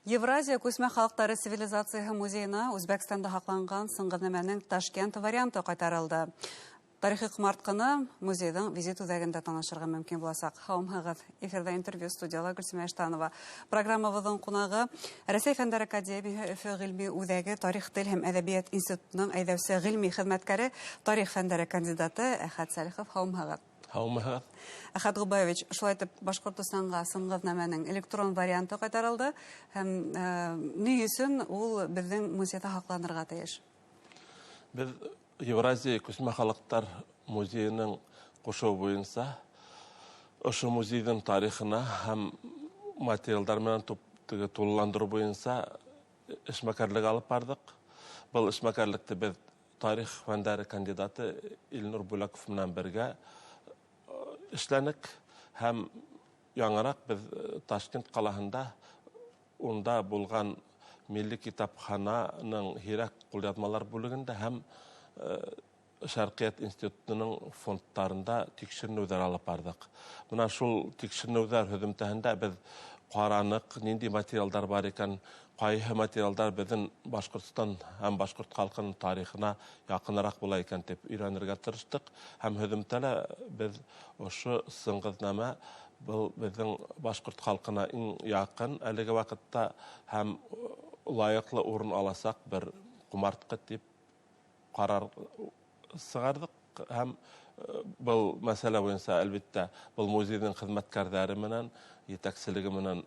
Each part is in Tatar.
Евразия көсмә халыктары цивилизацияһы музейына Үзбәкстанда һакланган сыңгыҙнамәнең Ташкент варианты ҡайтарылды. Тарихи ҡомартҡыны музейҙың визит үҙәгендә танышырға мөмкин буласаҡ. Һаумыһығыҙ. Эфирҙә интервью студияла Гөлсемә Эштанова. Программабыҙҙың ҡунағы Рәсәй Фәндәр академияһы Өфө ғилми үҙәге Тарих, тел һәм әҙәбиәт институтының әйҙәүсе ғилми хеҙмәткәре, тарих фәндәре кандидаты Әхәт Сәлихов. Һаумыһығыҙ. Һаумыһығыҙ. Әхәт Ғубаевич, шулай итеп Башҡортостанға сыңғыҙнамәнең электрон варианты ҡайтарылды һәм ни өсөн ул беҙҙең музейҙа һаҡланырға тейеш? Беҙ Евразия күсмә халыҡтар музейының ҡушыуы буйынса ошо музейҙың тарихына һәм материалдар менән тулыландырыу буйынса эшмәкәрлек алып бардык. Был эшмәкәрлекте беҙ тарих фәндәре кандидаты Илнур Бүләков менән бергә эшләнек һәм яңыраҡ беҙ Ташкент ҡалаһында унда булған Милли китапхананың һирәк ҡулъяҙмалар бүлегендә һәм Шәрҡиәт институтының фондтарында тикшеренеүҙәр алып бардык. Бына шул тикшеренеүҙәр һөҙөмтәһендә беҙ ҡараныҡ, ниндәй материалдар бар икән, ҡайһы материалдар беҙҙең Башҡортостан һәм башҡорт халҡының тарихына яҡыныраҡ була икән тип өйрәнергә тырыштык. Һәм һөҙөмтәлә беҙ ошо сыңғыҙнамә был беҙҙең башҡорт халҡына иң яҡын әлеге ваҡытта һәм лайыҡлы урын аласаҡ бер ҡомартҡы тип ҡарар сығарҙык һәм был мәсьәлә буйынса әлбиттә был музейҙың хеҙмәткәрҙәре менән, етәкселеге менән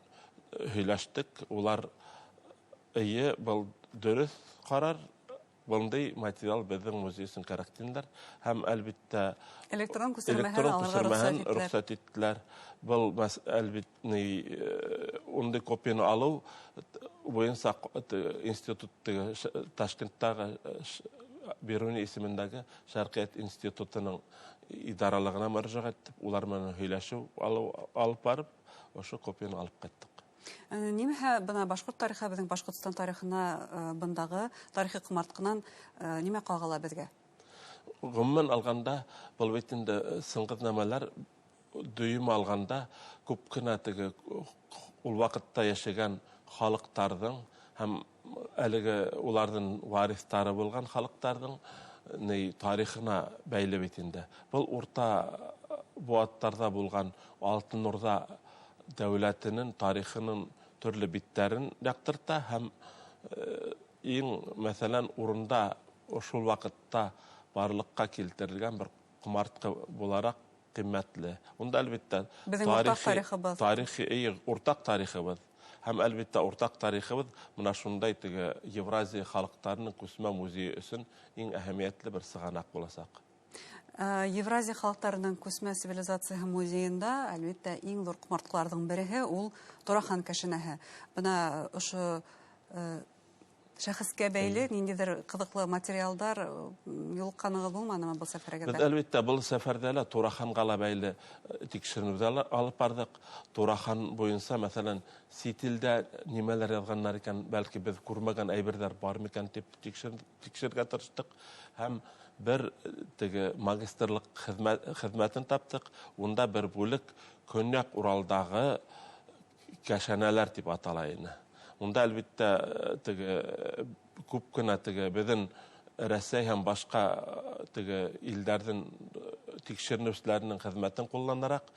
һөйләштек. Улар эйе, был дөрөҫ ҡарар, бындай материал беҙҙең музей өсөн кәрәк тиһәләр һәм әлбиттә электрон күсермәһен рөхсәт иттеләр. Был әлбиттә ундай копияны алыу буйынса институттағы Ташкенттағы Беруни исемендәге Шәрҡиәт институтының идаралығына мөрәжәғәт итеп, улар менән һөйләшеү алып барып, ошо копияны алып ҡайттык. Нимәһе бына башҡорт тарихы, беҙҙең Башҡортостан тарихына бындағы тарихи ҡомартҡынан нимә ҡағыла беҙгә? Ғөмүмән алғанда, был бит инде сыңғыҙнамәләр дөйөм алғанда күп кенә теге ул ваҡытта йәшәгән халыҡтарҙың һәм әлеге уларҙың варифтары булған халыҡтарҙың тарихына бәйле бит инде. Был урта быуаттарҙа булған Алтын Урҙа дәүләтенең тарихының төрлө биттәрен яҡтырта һәм иң мәҫәлән урында шул ваҡытта барлыҡҡа килтерелгән бер ҡомартҡы булараҡ ҡиммәтле. Унда әлбиттә уртаҡ тарихыбыҙ һәм әлбиттә уртаҡ тарихыбыҙ мына шундай теге Евразия халыҡтарының күсмә музейы өсөн иң әһәмиәтле бер сығанаҡ буласаҡ. Евразия халыҡтарының күсмә цивилизацияһы музейында әлбиттә иң ҙур ҡомартҡыларҙың береһе ул Турахан кәшәнәһе. Бына ошо шәхескә бәйле ниндәйҙер ҡыҙыҡлы материалдар юлыҡҡанығыҙ булманымы был сәфәргә? Беҙ әлбиттә был сәфәрҙә лә Тураханға ла бәйле тикшеренеүҙәр алып барҙык. Турахан буйынса, мәҫәлән, сит илдә нимәләр яҙғандар икән, бәлки беҙ күрмәгән әйберҙәр бар микән тип тикшергә тырыштык. Һәм бер теге магистрлыҡ хеҙмәтен таптык. Унда бер бүлек Көньяҡ Уралдағы кәшәнәләр тип атала ине. Унда әлбиттә күп кенә беҙҙең Рәсәй һәм башҡа илдәрҙең тикшеренеүселәренең хеҙмәтен ҡулланараҡ,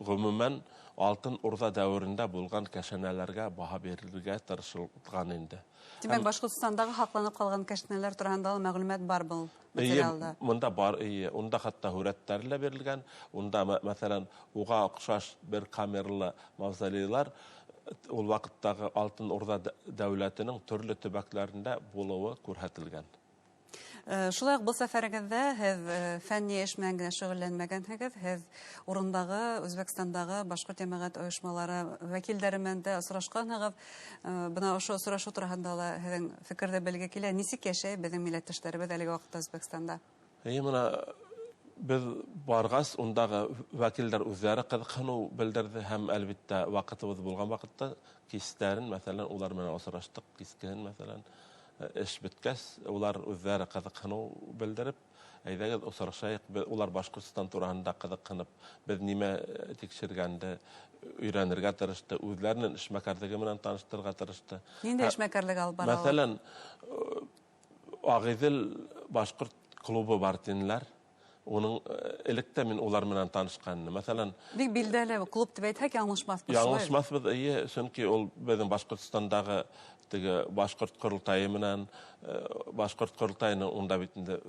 ғөмүмән Алтын Урҙа дәүерендә булған кәшәнәләргә баһа бирергә тырышылған инде. Тимәк, Башҡортостандағы һаҡланып ҡалған кәшәнәләр тураһында мәғлүмәт бар был материалда? Мында бар, унда хатта һүрәттәре лә бирелгән. Унда, мәҫәлән, уға оҡшаш бер камерлы мавзолейлар ул ваҡыттағы Алтын Урҙа дәүләтенең төрлө төбәктәрендә булыуы күрһәтелгән. Шулай уҡ был сәфәрегеҙҙә һеҙ фәнни эш менән генә шөғөлләнмәгәнһегеҙ, һеҙ урындағы, Үзбәкстандағы башҡорт йәмәғәт ойошмалары вәкилдәре менән дә осрашҡанһығыҙ. Бына ошо осрашыу тураһында ла һеҙҙең фекерҙе белергә килә. Нисек йәшәй беҙҙең милләттәштәребеҙ әлеге ваҡытта Үзбәкстанда? Бына беҙ барғас, ундағы вәкилдәр үҙҙәре ҡыҙыҡһыныу белдерҙе һәм әлбиттә ваҡытыбыҙ булған ваҡытта кистәрен, мәҫәлән, улар менән осраштыҡ, кискеһен, мәҫәлән, эш бөткәс, улар үҙҙәре ҡыҙыҡһыныу белдереп, әйдәгез осырышайык, улар Башкортстан тураһында кызыкканып, без нимә тикшергәнде, өйрәнергә тырышты, үзләренең эшмәкәрлеге менән таныштырырга тырышты. Нинди эшмәкәрлек алып бара? Мәсәлән, Агыйдел башкорт клубы бар тинләр. Уның электә мин улар менән танышканны. Мәсәлән, Бик билдәле клуб дип әйтһәк, яңлышмаспыз. яңлышмаспыз, чөнки ул безнең Башкортстандагы теге башкорт курултайы менән, башкорт курултайының унда бит инде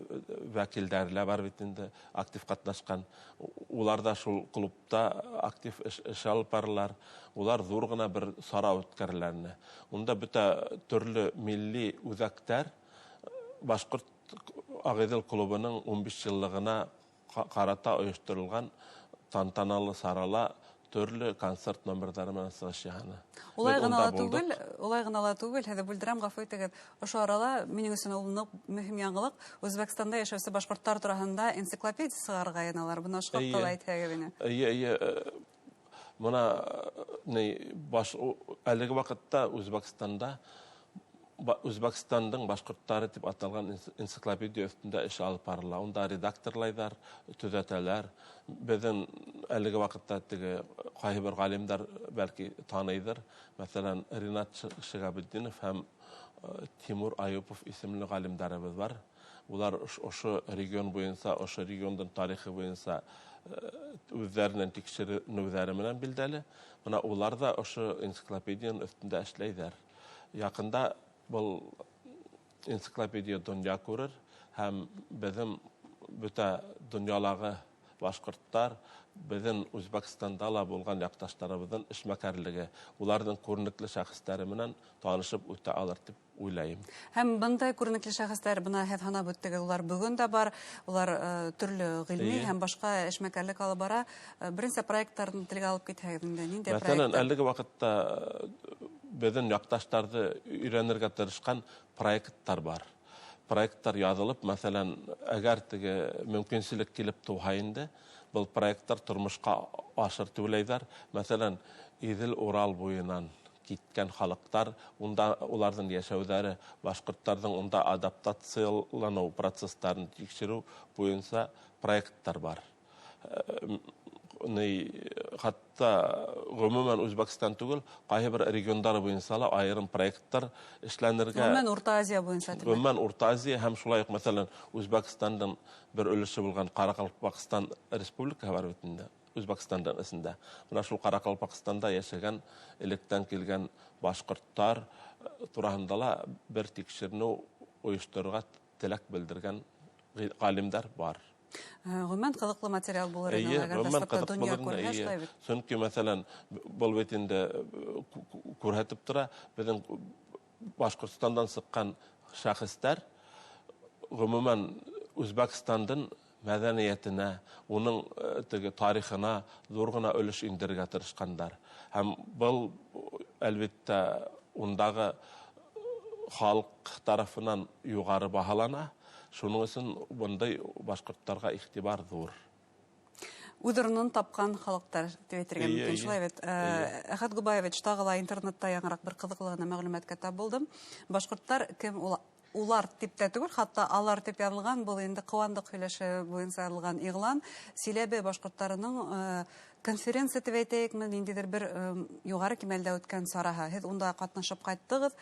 вәкилләре бар бит инде актив катнашкан. Улар да шул клубта актив эш алып баралар. Улар зур гына бер сара үткәрләрне. Унда бөтә төрле милли үзәктәр Башкорт Агыйдел клубының 15 еллыгына карата оештырылган тантаналы сарала төрле концерт номерлары менән сыгыш яһаны. Улай гына ла түгел, хәзер бүлдерәм, гафу итегез. Ошо арала минең өчен ул мөһим яңалык, Үзбәкстанда яшәүче башкортлар тураһында энциклопедия сыгарга яналар. Буны ашкатта әйтәгез инде. Моны әлеге вакытта Үзбәкстандың башкортлары дип аталган энциклопедия өстендә эш алып барыла. Унда редакторлайдар, төзәтәләр. Безнең әлеге вакытта теге кайбер галимдар бәлки таныйдыр. Мәсәлән, Ринат Шигабетдинов һәм Тимур Аюпов исемле галимдарыбыз бар. Улар ошо регион буенча, ошо регионның тарихы буенча үзләренең тикшерүләре менән билдәле. Менә улар да ошо энциклопедияның өстендә эшләйдәр. Якында бұл энциклопедия дөнья күрер, һәм безнең бөтә дөньялағы башкортлар, безнең Үзбәкстанда ла булган якташларыбызның эшмәкәрлеге, уларның күренекле шәхесләре менән танышып үтә алыр дип уйлайм. Һәм бындай күренекле шәхесләр бына һәз хана бүттегез, улар бүген дә бар, улар төрле гыйльми һәм башка эшмәкәрлек алып бара. Беренче проектларны телгә алып китәгез инде. Нинди проектлар? Мәсәлән, әлеге вакытта безнең якташларны өйрәнергә тырышкан проектлар бар. Проектлар язылып, мәсәлән, әгәр теге мөмкинчелек килеп туһа инде, бұл проекттар тормышка ашыртылайдар. Мәсәлән, Идел Урал буенан киткән халыктар, унда уларның яшәүләре, башкортларның унда адаптациялану процессларын тикшерү буенча проекттар бар. Хатта гомумән Үзбәкстан түгел, кайбер регионнар буенча ла аерым проекттар эшләнергә. Гомумән Урта Азия буенча. Гомумән Урта Азия һәм шулай ук, мәсәлән, Үзбәкстанның бер өлеше булган Каракалпакстан республика бар бит инде. Үзбәкстанның исендә. Менә шул Каракалпакстанда яшәгән, электән килгән башкортлар тураһында ла бер тикшерү оештырырга теләк белдергән галимдар бар. Гомумән кызыклы материал булыр иде, әгәр дә дөнья күргән шулай бит. Чөнки, мәсәлән, бу бит инде күрһәтеп тора, безнең Башкортстандан сыккан шәхесләр гомумән Үзбәкстанның мәдәниятенә, уның теге тарихына зур гына өлеш индерергә тырышкандар. Һәм бу әлбәттә ундагы халык тарафынан югары баһалана. Шуның өчен бундай башкортларга игътибар зур. Үз тапкан халыктар дип әйтергә мөмкин, шулай бит. Әхәт Губаевич, тагы ла интернетта яңарак бер кызыклы гына мәгълүматка тап булдым. Башкортлар кем улар дип тә түгел, хатта алар дип язылган, бу инде Куандык һөйләше буенча язылган игълан. Силәбе башкортларының конференция дип әйтәйекме, ниндидер бер югары кимәлдә үткән сараһы. Һез унда катнашып кайттыгыз.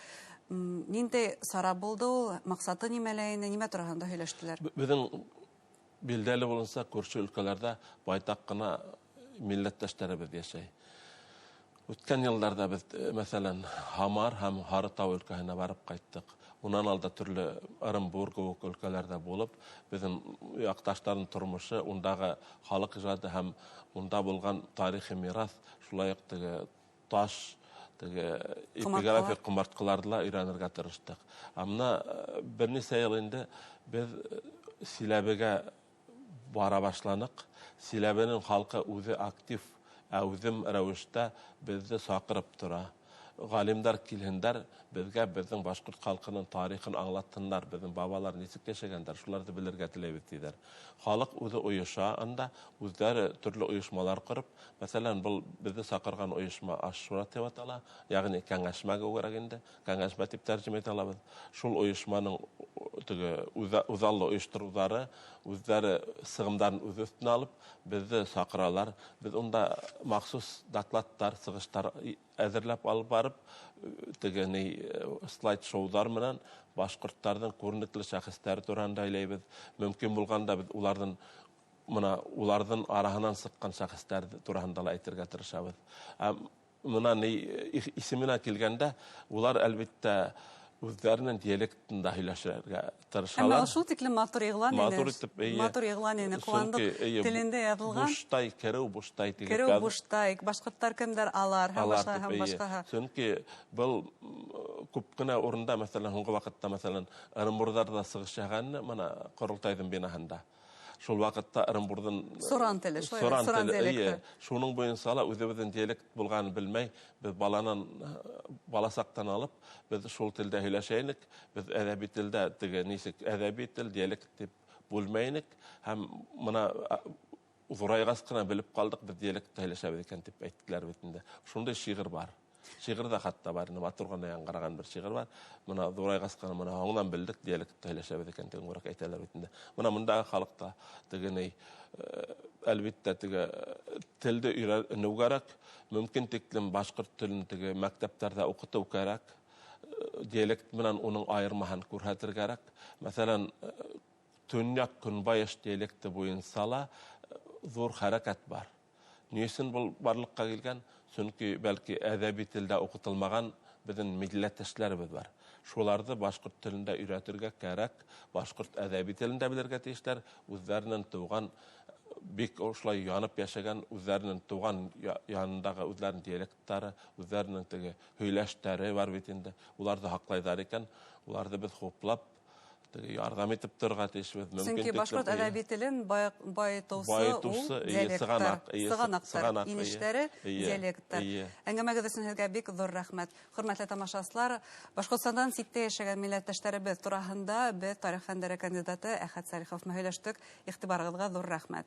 Нинди сара булды ул, максаты нимәләйне, нимә турында һөйләштеләр? Безнең билдәле булса, күрше өлкәләрдә байтак кына милләттәшләребез яшәй. Үткән елларда без, мәсәлән, Хамар һәм Һарытау өлкәһенә барып кайттык. Унан алда төрле Оренбург өлкәләрдә булып, безнең якташларның тормышы, ундагы халык иҗаты һәм унда булган тарихи мирас, шулай ук теге таш, теге эпиграфик кумарткаларда өйрәнергә тырыштык. Амна берничә ел инде без Силәбегә бара башланык. Силәбенең халкы үзе актив, үзем рәвештә безне сакырып тора. галимдар килһендәр, безгә безнең башкорт халкының тарихын аңлатсыннар, безнең бабалар ничек яшәгәннәр, шуларны белергә теләйбез диләр. Халык үзе оеша, анда үзләре төрле оешмалар корып, мәсәлән, бу безне сакырган оешма Ашура дип атала, ягъни кәңәшмәгә уграк инде, кәңәшмә дип тәрҗемә итә алабыз. Шул оешманың үзаллы оештырулары, үзләре сыгымнарын үз өстенә алып, безне сакыралар. Без унда махсус докладтар, сыгыштар әзерләп алып барып, слайд-шоулар менән башкортларның күренекле шәхесләре турында әйләйбез. Мөмкин булганда без улардан араһынан сыккан шәхесләр турында ла әйтергә тырышабыз. Мына исеменә килгәндә, улар әлбәттә үзләренең диалектында һөйләшергә тырышалар. Әмма шул тиклем матур игълан ине, куандык телендә язылган. Буштай, кереү буштай дигән. Кереү буштай, башкортлар кемдер алар, һәм башка. Чөнки был күп кенә урында, мәсәлән, һуңгы вакытта, мәсәлән, Орынбурда сыгыш яһаган, мына Корылтайдың бинаһында. Шул вакытта Орынбурдан Суран теле, диалекты. Шуның буенча ла үзебезнең диалект булганын белмәй, без баласактан алып, без шул телдә һөйләшәйник, без әдәби телдә ничек әдәби тел, диалект дип бүлмәйник, һәм моны зурайгас кына белеп калдык, без диалектта һөйләшәбез икән дип әйттеләр бит инде. Шундай шигырь бар. Шигырьдә хатта бар, матур гына яңгыраган бер шигырь бар. Моны зурайгас кына моны аңнан белдек, диалектта һөйләшәбез икән дип урак әйтәләр бит инде. Моны монда халыкта әлбәттә телде өйрәнү кирәк, мөмкин тиклем башкорт телен мәктәпләрдә укыту кирәк. Диалект менән уның айырмаһын күрһәтергә кирәк. Мәсәлән, Төньяк Көнбайыш диалекты буенча ла зур хәрәкәт бар. Ни өчен бу барлыкка килгән? Чөнки бәлки әдәби телдә укытылмаган безнең милләттәшләребез бар. Шуларны башкорт телендә өйрәтергә кирәк, башкорт әдәби телендә белергә тиешләр, үзләренең туган бик ошлай янып яшәгән, үзләренең туган янындагы үзләренең диалектлары, үзләренең һөйләштәре бар бит инде. Уларны хаклайлар икән, уларны без хуплап ярдәм итеп торырга тиешбез. Чөнки башкорт әдәби телен баетусы сыганактар, инештәре, диалекттар. Әңгәмәгез өчен сезгә бик зур рәхмәт. Хөрмәтле тамашачылар, Башкортстандан ситтә яшәгән милләттәшләребез турында без тарих фәннәре кандидаты Әхәт Салихов һөйләштек. Игътибарыгызга зур рәхмәт.